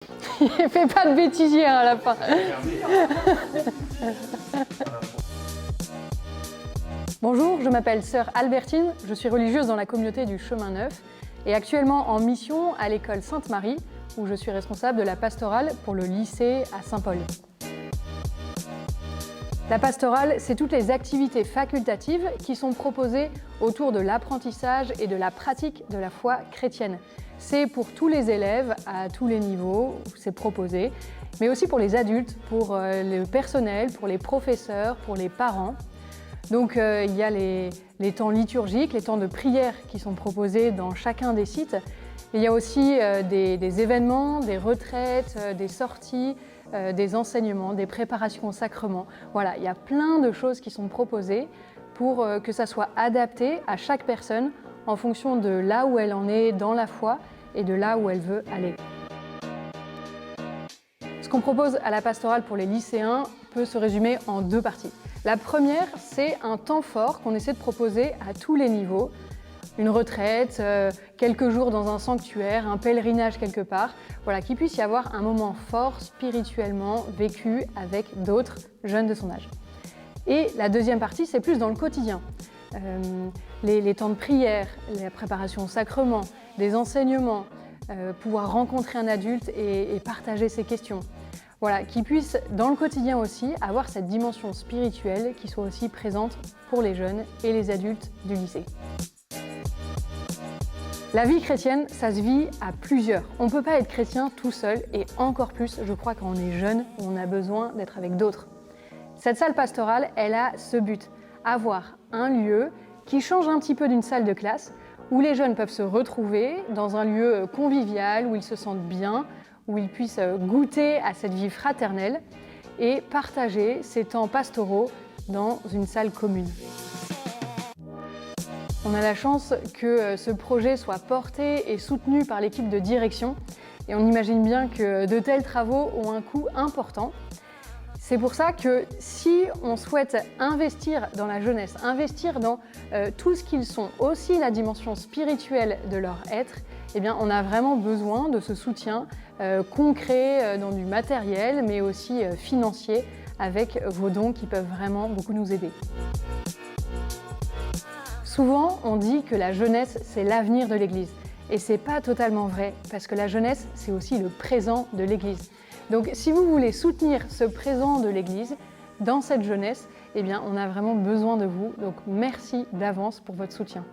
Fais pas de bêtisier à la fin. Bonjour, je m'appelle sœur Albertine, je suis religieuse dans la communauté du Chemin Neuf et actuellement en mission à l'école Sainte-Marie où je suis responsable de la pastorale pour le lycée à Saint-Paul. La pastorale, c'est toutes les activités facultatives qui sont proposées autour de l'apprentissage et de la pratique de la foi chrétienne. C'est pour tous les élèves à tous les niveaux, c'est proposé, mais aussi pour les adultes, pour le personnel, pour les professeurs, pour les parents. Donc il y a les temps liturgiques, les temps de prière qui sont proposés dans chacun des sites. Il y a aussi des événements, des retraites, des sorties, des enseignements, des préparations au sacrement. Voilà, il y a plein de choses qui sont proposées pour que ça soit adapté à chaque personne en fonction de là où elle en est dans la foi et de là où elle veut aller. Ce qu'on propose à la pastorale pour les lycéens peut se résumer en deux parties. La première, c'est un temps fort qu'on essaie de proposer à tous les niveaux. Une retraite, quelques jours dans un sanctuaire, un pèlerinage quelque part, voilà, qu'il puisse y avoir un moment fort spirituellement vécu avec d'autres jeunes de son âge. Et la deuxième partie, c'est plus dans le quotidien. Les temps de prière, la préparation au sacrement, des enseignements, pouvoir rencontrer un adulte et partager ses questions. Voilà, qui puisse dans le quotidien aussi avoir cette dimension spirituelle qui soit aussi présente pour les jeunes et les adultes du lycée. La vie chrétienne, ça se vit à plusieurs. On ne peut pas être chrétien tout seul et encore plus, je crois, quand on est jeune, on a besoin d'être avec d'autres. Cette salle pastorale, elle a ce but, avoir un lieu qui change un petit peu d'une salle de classe, où les jeunes peuvent se retrouver dans un lieu convivial, où ils se sentent bien, où ils puissent goûter à cette vie fraternelle et partager ces temps pastoraux dans une salle commune. On a la chance que ce projet soit porté et soutenu par l'équipe de direction et on imagine bien que de tels travaux ont un coût important. C'est pour ça que si on souhaite investir dans la jeunesse, investir dans tout ce qu'ils sont, aussi la dimension spirituelle de leur être, eh bien, on a vraiment besoin de ce soutien concret dans du matériel, mais aussi financier, avec vos dons qui peuvent vraiment beaucoup nous aider. Souvent, on dit que la jeunesse, c'est l'avenir de l'Église. Et c'est pas totalement vrai, parce que la jeunesse, c'est aussi le présent de l'Église. Donc, si vous voulez soutenir ce présent de l'Église dans cette jeunesse, eh bien, on a vraiment besoin de vous. Donc, merci d'avance pour votre soutien.